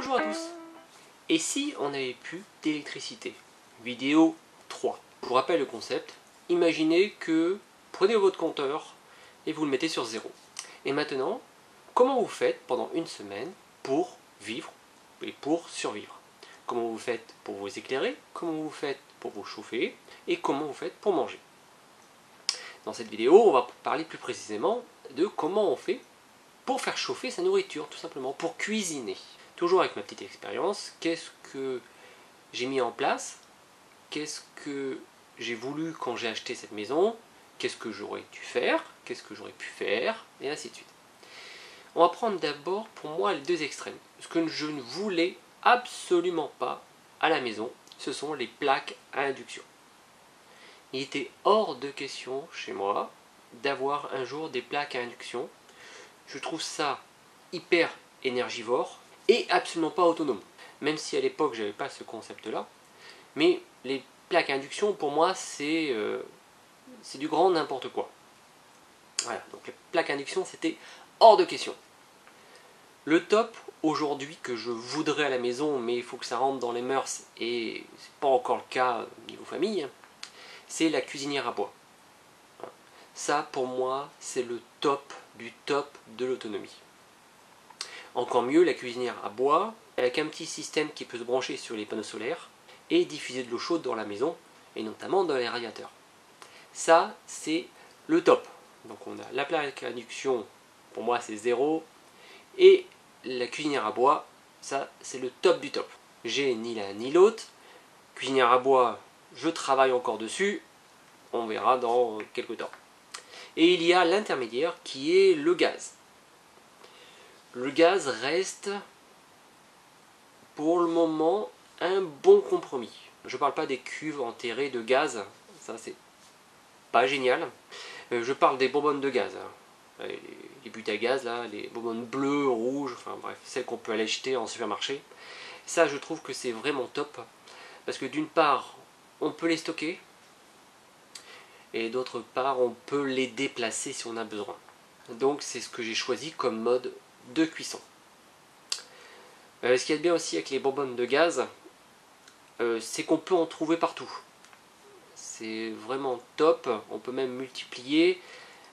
Bonjour à tous. Et si on n'avait plus d'électricité? Vidéo 3. Je vous rappelle le concept. Imaginez que prenez votre compteur et vous le mettez sur 0. Et maintenant, comment vous faites pendant une semaine pour vivre et pour survivre? Comment vous faites pour vous éclairer? Comment vous faites pour vous chauffer? Et comment vous faites pour manger? Dans cette vidéo, on va parler plus précisément de comment on fait pour faire chauffer sa nourriture, tout simplement, pour cuisiner. Toujours avec ma petite expérience, qu'est-ce que j'ai mis en place? Qu'est-ce que j'ai voulu quand j'ai acheté cette maison? Qu'est-ce que j'aurais dû faire? Qu'est-ce que j'aurais pu faire? Et ainsi de suite. On va prendre d'abord pour moi les deux extrêmes. Ce que je ne voulais absolument pas à la maison, ce sont les plaques à induction. Il était hors de question chez moi d'avoir un jour des plaques à induction. Je trouve ça hyper énergivore et absolument pas autonome. Même si à l'époque j'avais pas ce concept là. Mais les plaques à induction pour moi c'est du grand n'importe quoi. Voilà, donc les plaques à induction c'était hors de question. Le top aujourd'hui que je voudrais à la maison, mais il faut que ça rentre dans les mœurs et c'est pas encore le cas niveau famille, c'est la cuisinière à bois. Ça pour moi c'est le top du top de l'autonomie. Encore mieux, la cuisinière à bois, avec un petit système qui peut se brancher sur les panneaux solaires et diffuser de l'eau chaude dans la maison, et notamment dans les radiateurs. Ça, c'est le top. Donc on a la plaque à induction, pour moi c'est 0, et la cuisinière à bois, ça c'est le top du top. J'ai ni l'un ni l'autre. Cuisinière à bois, je travaille encore dessus, on verra dans quelques temps. Et il y a l'intermédiaire qui est le gaz. Le gaz reste pour le moment un bon compromis. Je ne parle pas des cuves enterrées de gaz, ça c'est pas génial. Je parle des bonbonnes de gaz, les buttes à gaz, là, les bonbonnes bleues, rouges, enfin bref, celles qu'on peut aller acheter en supermarché. Ça je trouve que c'est vraiment top, parce que d'une part on peut les stocker, et d'autre part on peut les déplacer si on a besoin. Donc c'est ce que j'ai choisi comme mode de cuisson. Ce qu'il y a de bien aussi avec les bonbonnes de gaz, c'est qu'on peut en trouver partout. C'est vraiment top, on peut même multiplier.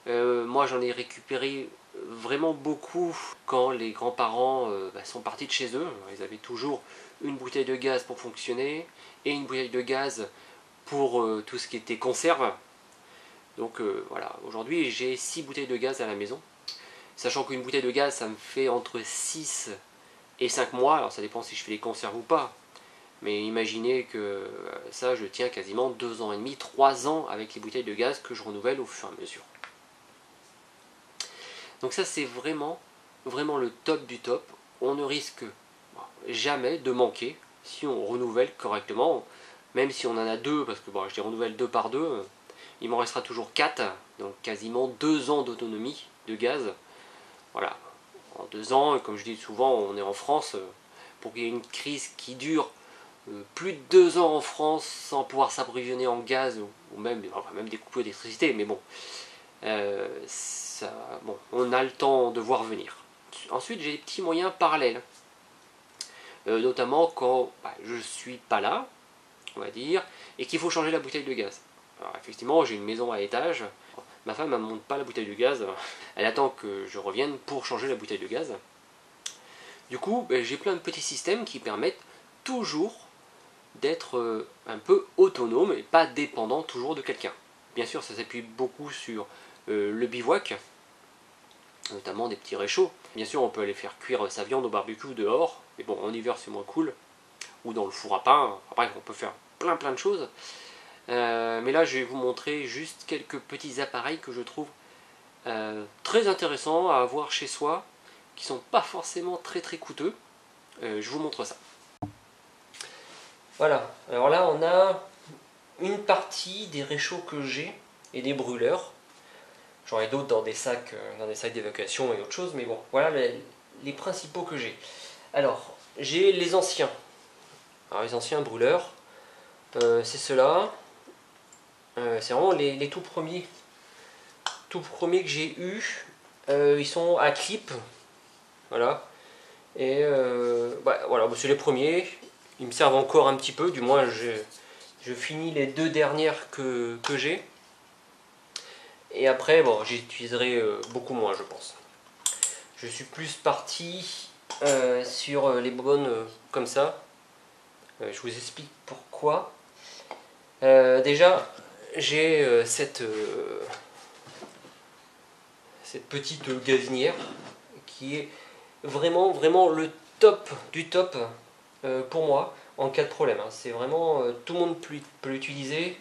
Moi j'en ai récupéré vraiment beaucoup quand les grands-parents sont partis de chez eux. Ils avaient toujours une bouteille de gaz pour fonctionner et une bouteille de gaz pour tout ce qui était conserve. Donc voilà, aujourd'hui j'ai 6 bouteilles de gaz à la maison. Sachant qu'une bouteille de gaz ça me fait entre 6 et 5 mois, alors ça dépend si je fais les conserves ou pas. Mais imaginez que ça, je tiens quasiment 2 ans et demi, 3 ans avec les bouteilles de gaz que je renouvelle au fur et à mesure. Donc ça, c'est vraiment, vraiment le top du top. On ne risque jamais de manquer si on renouvelle correctement. Même si on en a 2, parce que bon, je les renouvelle 2 par 2, il m'en restera toujours 4, donc quasiment 2 ans d'autonomie de gaz. Voilà, en 2 ans, comme je dis souvent, on est en France, pour qu'il y ait une crise qui dure plus de 2 ans en France sans pouvoir s'approvisionner en gaz ou même des coupures d'électricité, mais bon, bon, on a le temps de voir venir. Ensuite, j'ai des petits moyens parallèles, notamment quand je suis pas là, on va dire, et qu'il faut changer la bouteille de gaz. Alors effectivement, j'ai une maison à étage, ma femme ne monte pas la bouteille de gaz, elle attend que je revienne pour changer la bouteille de gaz. Du coup, j'ai plein de petits systèmes qui permettent toujours d'être un peu autonome et pas dépendant toujours de quelqu'un. Bien sûr, ça s'appuie beaucoup sur le bivouac, notamment des petits réchauds. Bien sûr, on peut aller faire cuire sa viande au barbecue dehors, mais bon, en hiver c'est moins cool, ou dans le four à pain. Après, on peut faire plein de choses. Mais là, je vais vous montrer juste quelques petits appareils que je trouve très intéressants à avoir chez soi, qui sont pas forcément très coûteux. Je vous montre ça. Voilà, alors là on a une partie des réchauds que j'ai et des brûleurs. J'en ai d'autres dans des sacs d'évacuation et autre chose, mais bon, voilà les principaux que j'ai. Alors, j'ai les anciens. Alors les anciens brûleurs, c'est ceux-là. C'est vraiment les tout premiers que j'ai eu. Ils sont à clip. Voilà. Et voilà, c'est les premiers. Ils me servent encore un petit peu, du moins je finis les 2 dernières que j'ai. Et après, bon, j'utiliserai beaucoup moins, je pense. Je suis plus parti sur les bonbonnes comme ça. Je vous explique pourquoi. Déjà, j'ai cette petite gazinière qui est vraiment le top du top pour moi en cas de problème. Hein. C'est vraiment, tout le monde peut l'utiliser.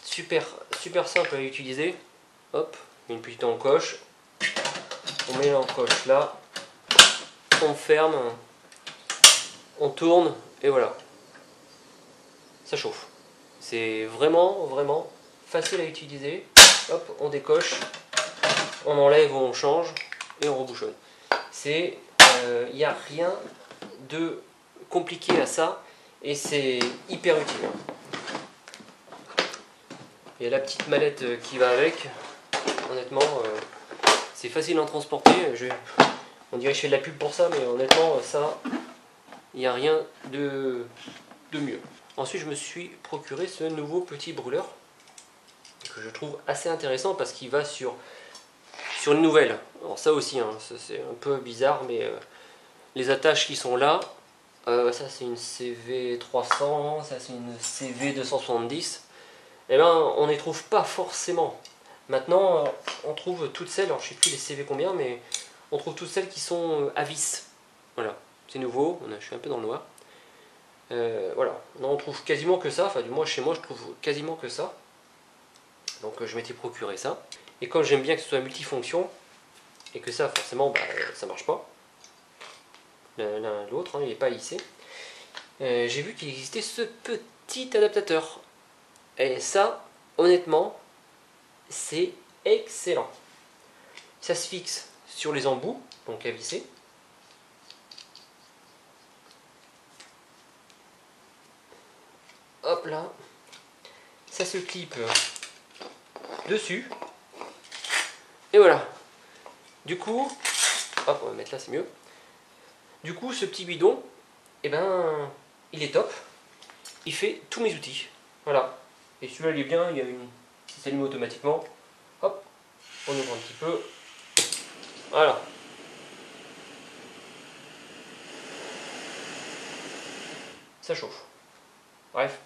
Super simple à utiliser. Hop, une petite encoche. On met l'encoche là. On ferme. On tourne et voilà. Ça chauffe. C'est vraiment facile à utiliser. Hop, on décoche. On enlève, on change et on rebouchonne. Il n'y a rien de compliqué à ça et c'est hyper utile. Il y a la petite mallette qui va avec. Honnêtement, c'est facile à en transporter. On dirait que je fais de la pub pour ça, mais honnêtement, ça, il n'y a rien de mieux. Ensuite, je me suis procuré ce nouveau petit brûleur que je trouve assez intéressant parce qu'il va sur une nouvelle. Alors ça aussi, hein, c'est un peu bizarre, mais les attaches qui sont là, ça c'est une CV300, ça c'est une CV270. Eh ben, on ne les trouve pas forcément. Maintenant, on trouve toutes celles, alors je ne sais plus les CV combien, mais on trouve toutes celles qui sont à vis. Voilà, c'est nouveau, je suis un peu dans le noir. Voilà, on trouve quasiment que ça, enfin du moins chez moi je trouve quasiment que ça. Donc je m'étais procuré ça. Et comme j'aime bien que ce soit multifonction, et que ça forcément ça marche pas, l'un l'autre, hein, il n'est pas lissé, j'ai vu qu'il existait ce petit adaptateur. Et ça, honnêtement, c'est excellent. Ça se fixe sur les embouts, donc à visser. Hop là, ça se clip dessus. Et voilà. Du coup, hop, on va mettre là, c'est mieux. Du coup, ce petit bidon, eh ben, il est top. Il fait tous mes outils. Voilà. Et celui-là, il est bien, il y a une... Il s'allume automatiquement. Hop, on ouvre un petit peu. Voilà. Ça chauffe. Bref,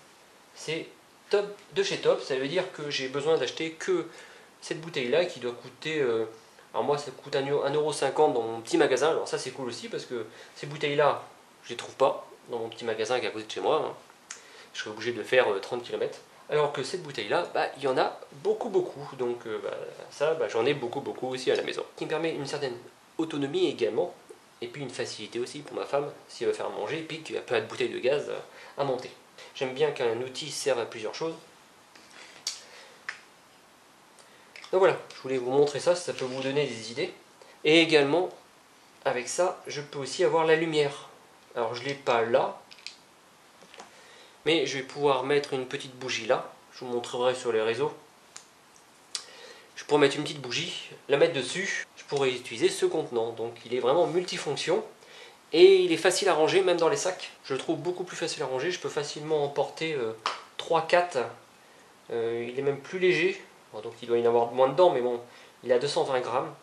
c'est top de chez top. Ça veut dire que j'ai besoin d'acheter que cette bouteille-là qui doit coûter... alors moi, ça coûte 1,50€ dans mon petit magasin. Alors ça, c'est cool aussi parce que ces bouteilles-là, je les trouve pas dans mon petit magasin qui est à côté de chez moi. Hein. Je serais obligé de faire 30 km. Alors que cette bouteille-là, il y en a beaucoup. Donc ça, j'en ai beaucoup aussi à la maison. Qui me permet une certaine autonomie également. Et puis une facilité aussi pour ma femme, si elle veut faire manger, et puis qu'il n'y a pas de bouteille de gaz à monter. J'aime bien qu'un outil serve à plusieurs choses. Donc voilà, je voulais vous montrer ça, si ça peut vous donner des idées. Et également, avec ça, je peux aussi avoir la lumière. Alors je ne l'ai pas là, mais je vais pouvoir mettre une petite bougie là. Je vous montrerai sur les réseaux. Je pourrais mettre une petite bougie, la mettre dessus. Je pourrais utiliser ce contenant. Donc il est vraiment multifonction. Et il est facile à ranger, même dans les sacs. Je le trouve beaucoup plus facile à ranger. Je peux facilement emporter 3-4. Il est même plus léger. Bon, donc il doit y en avoir moins dedans, mais bon, il est à 220 grammes.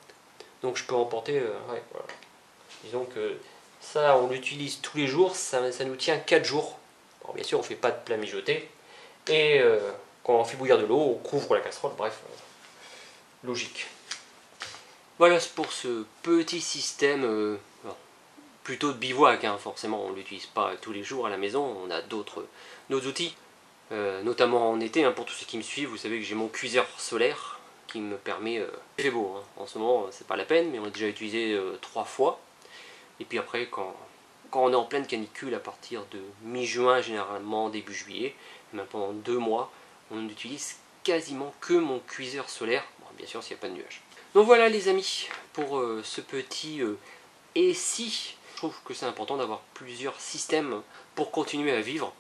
Donc je peux emporter... ouais, voilà. Disons que ça, on l'utilise tous les jours. Ça nous tient 4 jours. Alors, bien sûr, on ne fait pas de plat mijoté. Et quand on fait bouillir de l'eau, on couvre la casserole. Bref, logique. Voilà pour ce petit système... plutôt de bivouac, hein. Forcément on ne l'utilise pas tous les jours à la maison, on a d'autres outils, notamment en été, hein, pour tous ceux qui me suivent, vous savez que j'ai mon cuiseur solaire qui me permet, il fait beau, hein. En ce moment c'est pas la peine, mais on l'a déjà utilisé 3 fois, et puis après quand on est en pleine canicule à partir de mi-juin, généralement début juillet, même pendant 2 mois, on n'utilise quasiment que mon cuiseur solaire, bon, bien sûr s'il n'y a pas de nuages. Donc voilà les amis, pour ce petit et si... Je trouve que c'est important d'avoir plusieurs systèmes pour continuer à vivre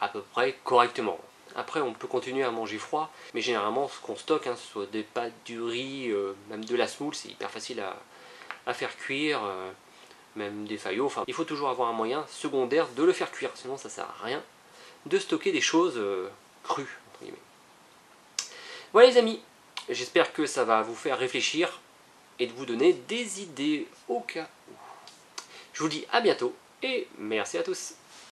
à peu près correctement. Après, on peut continuer à manger froid, mais généralement, ce qu'on stocke, hein, ce soit des pâtes, du riz, même de la semoule, c'est hyper facile à faire cuire, même des faillots. Enfin, il faut toujours avoir un moyen secondaire de le faire cuire, sinon ça sert à rien de stocker des choses crues, entre guillemets. Voilà les amis, j'espère que ça va vous faire réfléchir et de vous donner des idées au cas où. Je vous dis à bientôt et merci à tous.